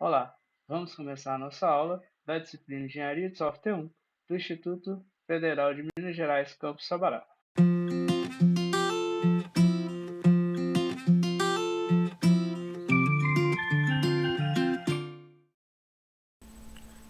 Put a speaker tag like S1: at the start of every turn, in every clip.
S1: Olá, vamos começar a nossa aula da disciplina Engenharia de Software 1 do Instituto Federal de Minas Gerais, Campus Sabará.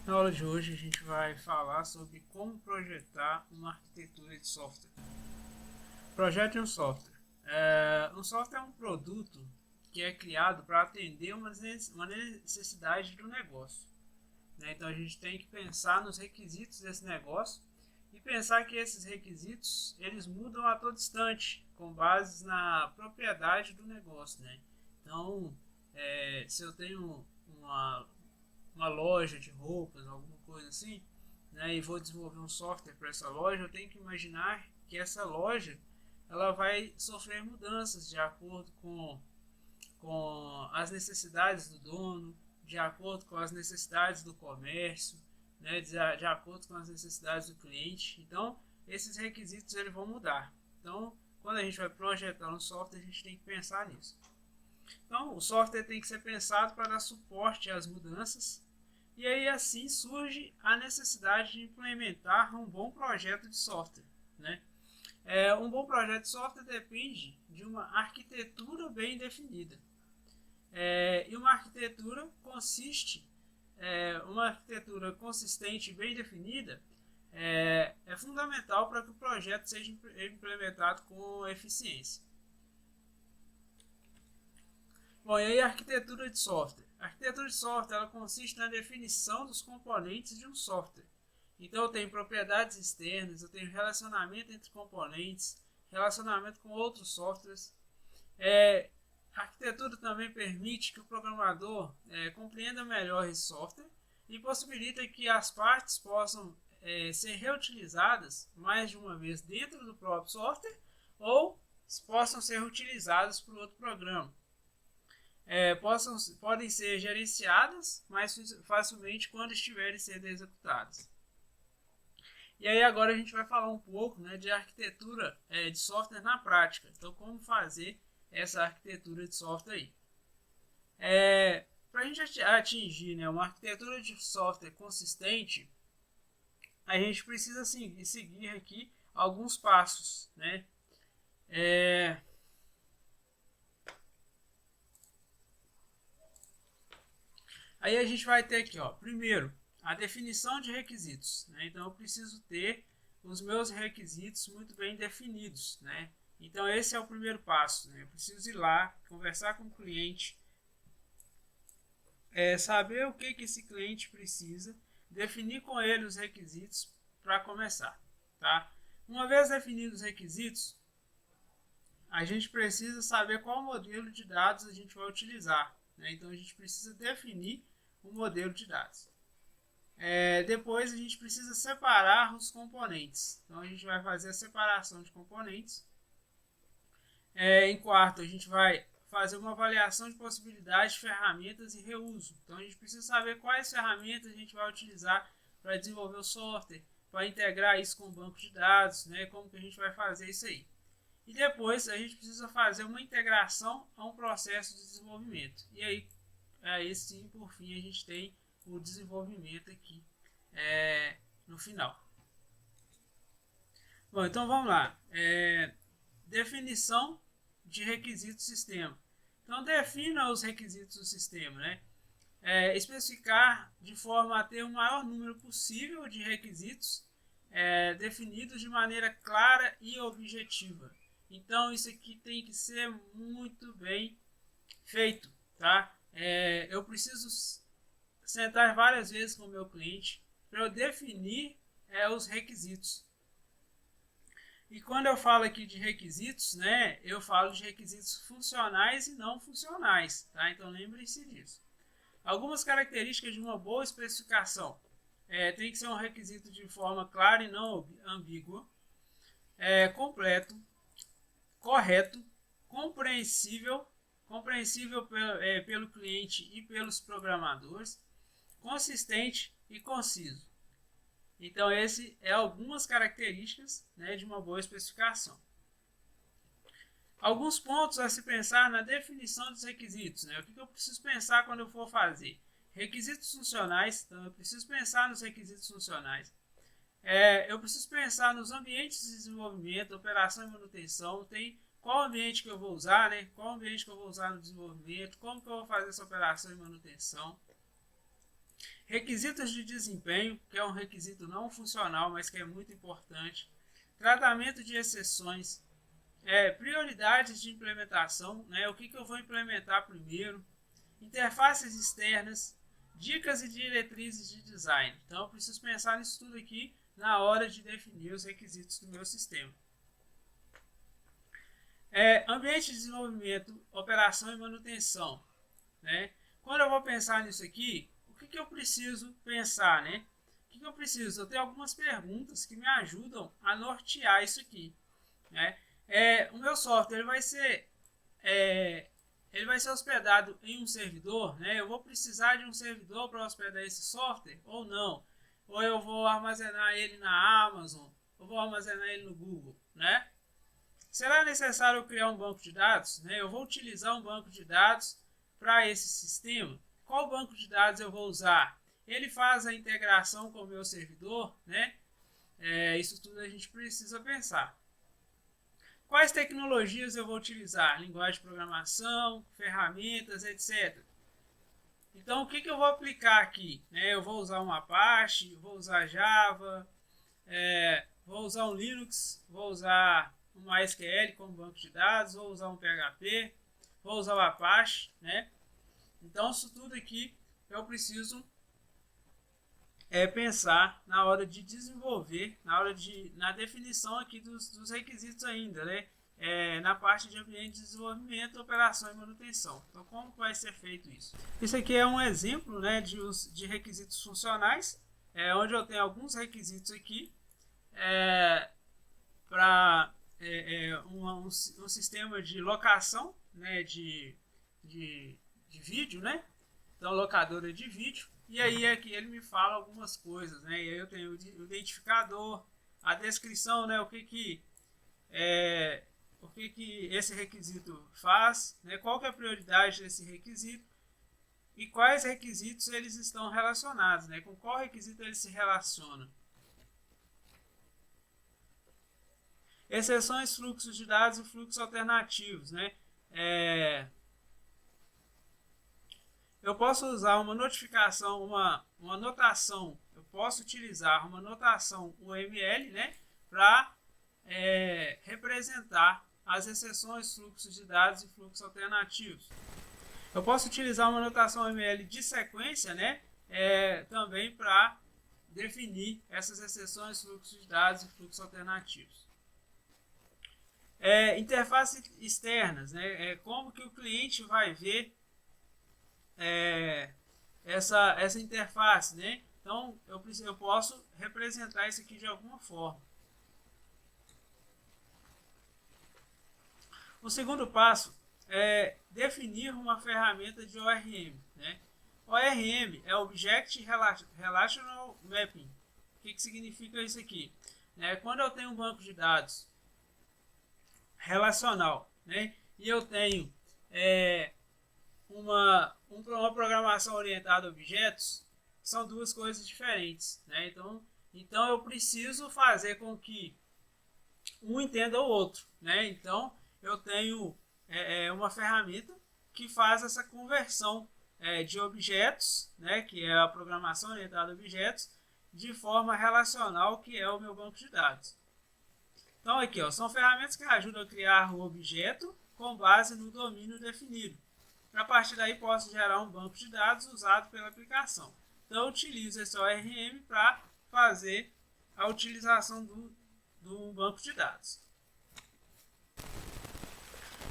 S1: Na aula de hoje a gente vai falar sobre como projetar uma arquitetura de software. Projete um software. Um software é um produto que é criado para atender uma necessidade do negócio. Então a gente tem que pensar nos requisitos desse negócio e pensar que esses requisitos eles mudam a todo instante com base na propriedade do negócio. Então, se eu tenho uma loja de roupas, alguma coisa assim, e vou desenvolver um software para essa loja, eu tenho que imaginar que essa loja ela vai sofrer mudanças de acordo com as necessidades do dono, de acordo com as necessidades do comércio, de acordo com as necessidades do cliente. Então, esses requisitos eles vão mudar. Então, quando a gente vai projetar um software, a gente tem que pensar nisso. Então, o software tem que ser pensado para dar suporte às mudanças, e aí assim surge a necessidade de implementar um bom projeto de software. Um bom projeto de software depende de uma arquitetura bem definida. E uma arquitetura uma arquitetura consistente e bem definida é fundamental para que o projeto seja implementado com eficiência. Bom, e aí a arquitetura de software? A arquitetura de software ela consiste na definição dos componentes de um software. Então eu tenho propriedades externas, eu tenho relacionamento entre componentes, relacionamento com outros softwares. A arquitetura também permite que o programador compreenda melhor esse software e possibilita que as partes possam ser reutilizadas mais de uma vez dentro do próprio software ou possam ser utilizadas por outro programa. Podem ser gerenciadas mais facilmente quando estiverem sendo executadas. E aí agora a gente vai falar um pouco de arquitetura de software na prática. Então, como fazer essa arquitetura de software aí. Para a gente atingir uma arquitetura de software consistente, a gente precisa seguir aqui alguns passos. Aí a gente vai ter aqui, primeiro, a definição de requisitos. Então eu preciso ter os meus requisitos muito bem definidos. Então esse é o primeiro passo. Eu preciso ir lá, conversar com o cliente, saber o que esse cliente precisa, definir com ele os requisitos para começar. Tá? Uma vez definidos os requisitos, a gente precisa saber qual modelo de dados a gente vai utilizar. Então a gente precisa definir o modelo de dados. Depois a gente precisa separar os componentes. Então a gente vai fazer a separação de componentes. Em quarto, a gente vai fazer uma avaliação de possibilidades, ferramentas e reuso. Então a gente precisa saber quais ferramentas a gente vai utilizar para desenvolver o software, para integrar isso com o banco de dados, como que a gente vai fazer isso aí. E depois a gente precisa fazer uma integração a um processo de desenvolvimento. E aí sim, por fim, a gente tem o desenvolvimento aqui no final. Bom, então vamos lá. Definição de requisitos do sistema. Então defina os requisitos do sistema. Especificar de forma a ter o maior número possível de requisitos definidos de maneira clara e objetiva. Então isso aqui tem que ser muito bem feito. Tá? Eu preciso sentar várias vezes com o meu cliente para eu definir os requisitos. E quando eu falo aqui de requisitos, eu falo de requisitos funcionais e não funcionais. Tá? Então lembrem-se disso. Algumas características de uma boa especificação. Tem que ser um requisito de forma clara e não ambígua, completo, correto, compreensível pelo cliente e pelos programadores, consistente e conciso. Então, esse é algumas características de uma boa especificação. Alguns pontos a se pensar na definição dos requisitos. O que eu preciso pensar quando eu for fazer? Requisitos funcionais, então eu preciso pensar nos requisitos funcionais. Eu preciso pensar nos ambientes de desenvolvimento, operação e manutenção. Tem qual ambiente que eu vou usar, né? Qual ambiente que eu vou usar no desenvolvimento, como que eu vou fazer essa operação e manutenção. Requisitos de desempenho, que é um requisito não funcional, mas que é muito importante. Tratamento de exceções. Prioridades de implementação, né? O que eu vou implementar primeiro. Interfaces externas, dicas e diretrizes de design. Então eu preciso pensar nisso tudo aqui na hora de definir os requisitos do meu sistema. Ambiente de desenvolvimento, operação e manutenção, né? Quando eu vou pensar nisso aqui, o que eu preciso pensar, né? O que eu preciso? Eu tenho algumas perguntas que me ajudam a nortear isso aqui, né? O meu software ele vai ser hospedado em um servidor, né? Eu vou precisar de um servidor para hospedar esse software ou não? Ou eu vou armazenar ele na Amazon, ou vou armazenar ele no Google, né? Será necessário criar um banco de dados, né? Eu vou utilizar um banco de dados para esse sistema. Qual banco de dados eu vou usar? Ele faz a integração com o meu servidor, né? Isso tudo a gente precisa pensar. Quais tecnologias eu vou utilizar? Linguagem de programação, ferramentas, etc. Então, o que eu vou aplicar aqui? Eu vou usar um Apache, vou usar Java, vou usar um Linux, vou usar um MySQL como banco de dados, vou usar um PHP, vou usar o Apache, né? Então, isso tudo aqui eu preciso pensar na hora de desenvolver, na definição aqui dos requisitos ainda, né? Na parte de ambiente de desenvolvimento, operação e manutenção. Então, como vai ser feito isso? Isso aqui é um exemplo, né, de requisitos funcionais, onde eu tenho alguns requisitos aqui para um sistema de locação, né, de vídeo, né? Então, locadora de vídeo. E aí aqui ele me fala algumas coisas, né? E aí eu tenho o identificador, a descrição, né? O que esse requisito faz, né? Qual que é a prioridade desse requisito e quais requisitos eles estão relacionados, né? Com qual requisito ele se relaciona. Exceções, fluxos de dados e fluxos alternativos, né? Eu posso usar uma notificação, uma notação, eu posso utilizar uma notação UML, né, para representar as exceções, fluxos de dados e fluxos alternativos. Eu posso utilizar uma notação UML de sequência, né, também para definir essas exceções, fluxos de dados e fluxos alternativos. Interfaces externas, né, como que o cliente vai ver essa interface, né? Então eu posso representar isso aqui de alguma forma. O segundo passo é definir uma ferramenta de ORM, né? ORM é Object Relational Mapping. O que significa isso aqui? Quando eu tenho um banco de dados relacional, né? E eu tenho uma programação orientada a objetos, são duas coisas diferentes, né? Então eu preciso fazer com que um entenda o outro, né? Então eu tenho uma ferramenta que faz essa conversão de objetos, né? Que é a programação orientada a objetos, de forma relacional, que é o meu banco de dados. Então aqui, são ferramentas que ajudam a criar o objeto com base no domínio definido. A partir daí posso gerar um banco de dados usado pela aplicação. Então eu utilizo esse ORM para fazer a utilização do banco de dados.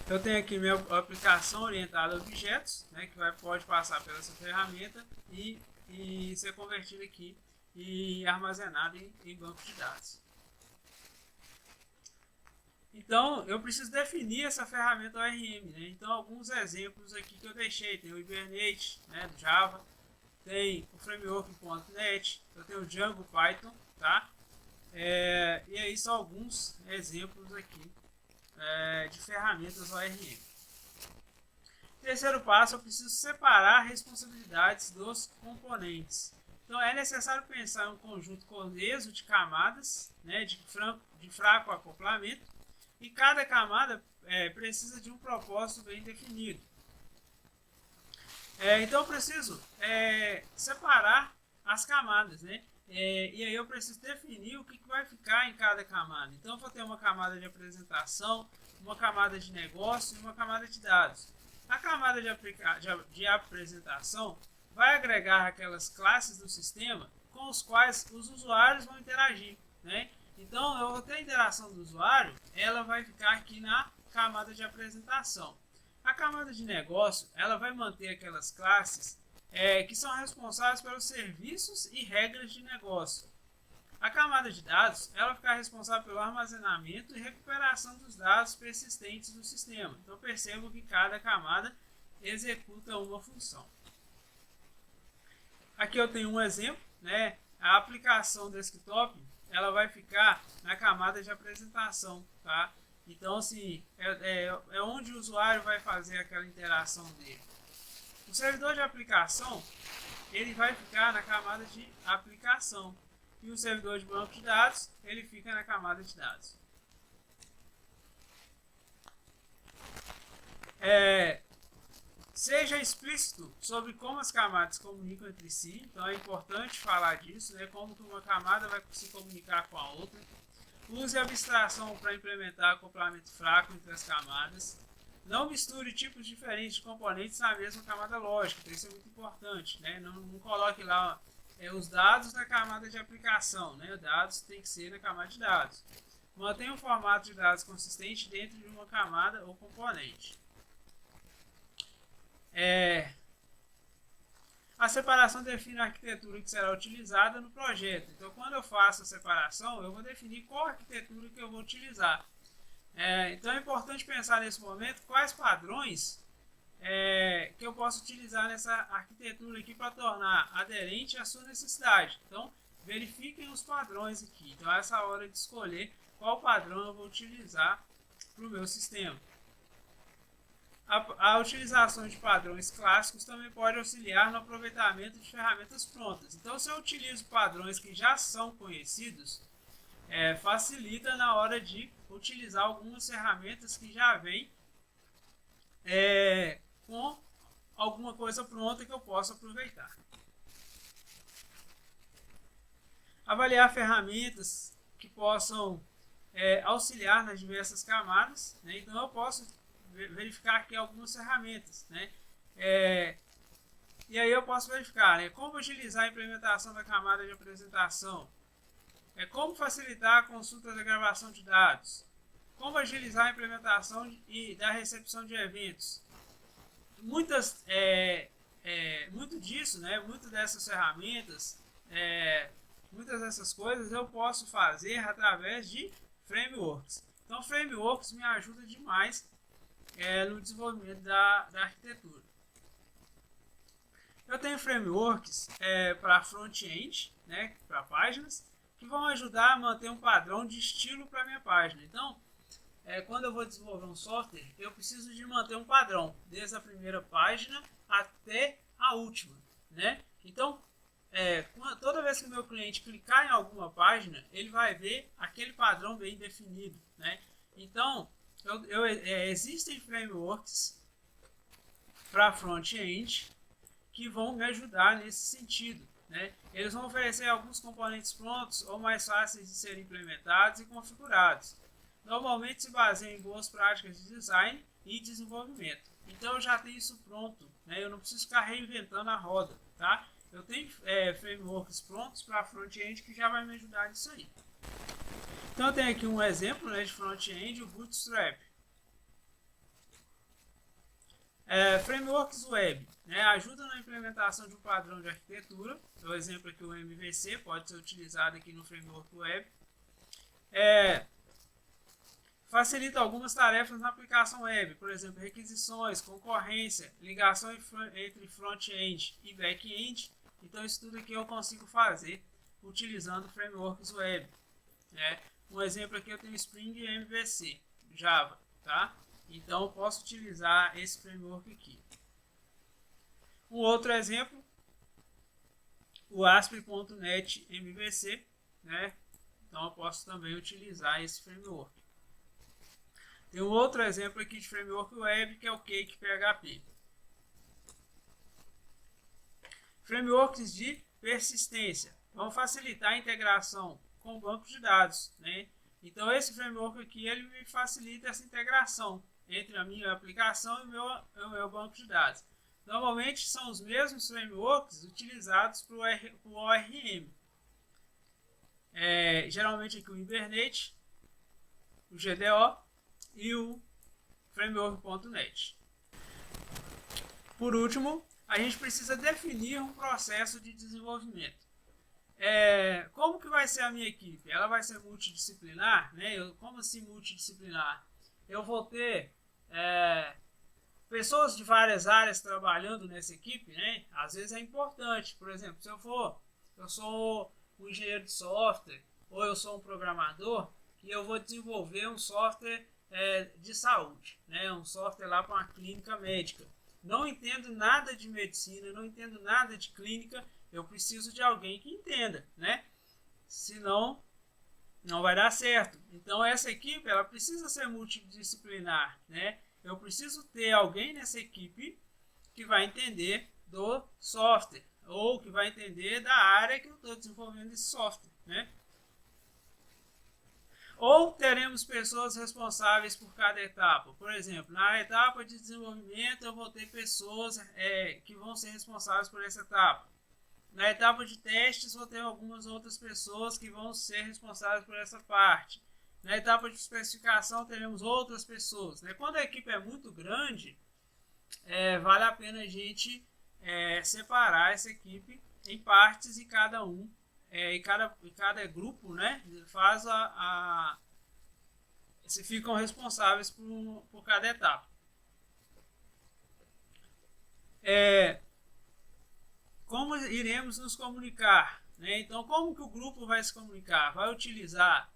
S1: Eu tenho aqui minha aplicação orientada a objetos, né, que pode passar pela essa ferramenta e ser convertida aqui e armazenada em banco de dados. Então, eu preciso definir essa ferramenta ORM, né? Então, alguns exemplos aqui que eu deixei. Tem o Hibernate, né, do Java. Tem o Framework.NET. Eu tenho o Django Python, tá? E aí são alguns exemplos aqui de ferramentas ORM. Terceiro passo, eu preciso separar responsabilidades dos componentes. Então é necessário pensar em um conjunto coeso de camadas, né, de fraco acoplamento, e cada camada precisa de um propósito bem definido. Então eu preciso separar as camadas, né? E aí eu preciso definir o que vai ficar em cada camada. Então eu vou ter uma camada de apresentação, uma camada de negócio e uma camada de dados. A camada de apresentação vai agregar aquelas classes do sistema com os quais os usuários vão interagir, né? Então eu vou ter a interação do usuário, ela vai ficar aqui na camada de apresentação. A camada de negócio, ela vai manter aquelas classes que são responsáveis pelos serviços e regras de negócio. A camada de dados, ela vai ficar responsável pelo armazenamento e recuperação dos dados persistentes do sistema. Então percebo que cada camada executa uma função. Aqui eu tenho um exemplo, né? A aplicação desktop, ela vai ficar na camada de apresentação, tá? Então, assim, é onde o usuário vai fazer aquela interação dele. O servidor de aplicação, ele vai ficar na camada de aplicação. E o servidor de banco de dados, ele fica na camada de dados. Seja explícito sobre como as camadas comunicam entre si. Então é importante falar disso, né? Como que uma camada vai se comunicar com a outra. Use abstração para implementar acoplamento fraco entre as camadas. Não misture tipos diferentes de componentes na mesma camada lógica. Isso é muito importante, né? Não coloque lá os dados na camada de aplicação, né? Os dados tem que ser na camada de dados. Mantenha um formato de dados consistente dentro de uma camada ou componente. A separação define a arquitetura que será utilizada no projeto. Então, quando eu faço a separação, eu vou definir qual arquitetura que eu vou utilizar. Então, é importante pensar nesse momento quais padrões que eu posso utilizar nessa arquitetura aqui para tornar aderente à sua necessidade. Então, verifiquem os padrões aqui. Então, essa é a hora de escolher qual padrão eu vou utilizar para o meu sistema. A utilização de padrões clássicos também pode auxiliar no aproveitamento de ferramentas prontas. Então, se eu utilizo padrões que já são conhecidos, facilita na hora de utilizar algumas ferramentas que já vêm com alguma coisa pronta que eu possa aproveitar. Avaliar ferramentas que possam auxiliar nas diversas camadas, né? Então eu posso verificar aqui algumas ferramentas, né? E aí eu posso verificar, né, como agilizar a implementação da camada de apresentação, como facilitar a consulta da gravação de dados, como agilizar a implementação e da recepção de eventos. Muito disso, né, muitas dessas ferramentas, muitas dessas coisas eu posso fazer através de frameworks. Então, frameworks me ajudam demais no desenvolvimento da arquitetura. Eu tenho frameworks para front-end, né, para páginas, que vão ajudar a manter um padrão de estilo para minha página. Então, quando eu vou desenvolver um software, eu preciso de manter um padrão, desde a primeira página até a última, né? Então, toda vez que o meu cliente clicar em alguma página, ele vai ver aquele padrão bem definido, né? Então, existem frameworks para front-end que vão me ajudar nesse sentido, né? Eles vão oferecer alguns componentes prontos ou mais fáceis de serem implementados e configurados. Normalmente se baseiam em boas práticas de design e desenvolvimento. Então eu já tenho isso pronto, né? Eu não preciso ficar reinventando a roda, tá? Eu tenho frameworks prontos para front-end que já vai me ajudar nisso aí. Então eu tenho aqui um exemplo, né, de front-end, o Bootstrap. Frameworks web, né, ajuda na implementação de um padrão de arquitetura. O exemplo aqui, o MVC, pode ser utilizado aqui no framework web. Facilita algumas tarefas na aplicação web, por exemplo, requisições, concorrência, ligação entre front-end e back-end. Então isso tudo aqui eu consigo fazer utilizando frameworks web. Um exemplo aqui eu tenho Spring MVC, Java, tá? Então eu posso utilizar esse framework aqui. Um outro exemplo, o ASP.NET MVC, né? Então eu posso também utilizar esse framework. Tem um outro exemplo aqui de framework web, que é o Cake PHP. Frameworks de persistência vão facilitar a integração com bancos de dados, né? Então esse framework aqui ele me facilita essa integração entre a minha aplicação e o meu banco de dados. Normalmente são os mesmos frameworks utilizados para o ORM. Geralmente aqui o Hibernate, o GDO e o framework.net. Por último, a gente precisa definir um processo de desenvolvimento. Como que vai ser a minha equipe? Ela vai ser multidisciplinar, né? Como assim multidisciplinar? Eu vou ter pessoas de várias áreas trabalhando nessa equipe, né? Às vezes é importante. Por exemplo, se eu sou um engenheiro de software ou eu sou um programador e eu vou desenvolver um software de saúde, né? Um software lá para uma clínica médica. Não entendo nada de medicina, não entendo nada de clínica, eu preciso de alguém que entenda, né? Senão, não vai dar certo. Então, essa equipe, ela precisa ser multidisciplinar, né? Eu preciso ter alguém nessa equipe que vai entender do software, ou que vai entender da área que eu estou desenvolvendo esse software, né? Ou teremos pessoas responsáveis por cada etapa. Por exemplo, na etapa de desenvolvimento eu vou ter pessoas que vão ser responsáveis por essa etapa. Na etapa de testes vou ter algumas outras pessoas que vão ser responsáveis por essa parte. Na etapa de especificação teremos outras pessoas, né? Quando a equipe é muito grande, vale a pena a gente separar essa equipe em partes e cada um e cada grupo, né, faz se ficam responsáveis por cada etapa. Como iremos nos comunicar, né? Então, como que o grupo vai se comunicar? Vai utilizar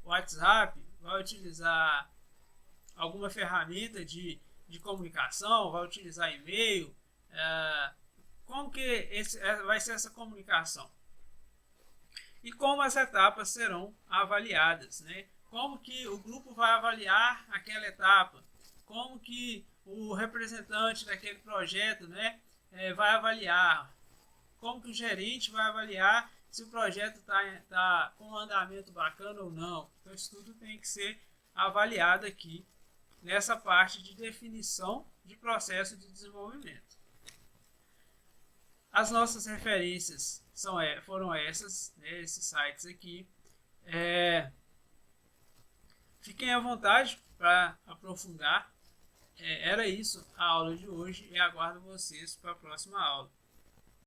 S1: WhatsApp? Vai utilizar alguma ferramenta de comunicação? Vai utilizar e-mail? Como que vai ser essa comunicação? E como as etapas serão avaliadas, né? Como que o grupo vai avaliar aquela etapa? Como que o representante daquele projeto, né, vai avaliar? Como que o gerente vai avaliar se o projeto tá com um andamento bacana ou não? Então isso tudo tem que ser avaliado aqui nessa parte de definição de processo de desenvolvimento. As nossas referências foram essas, né, esses sites aqui. Fiquem à vontade para aprofundar. Era isso a aula de hoje e aguardo vocês para a próxima aula.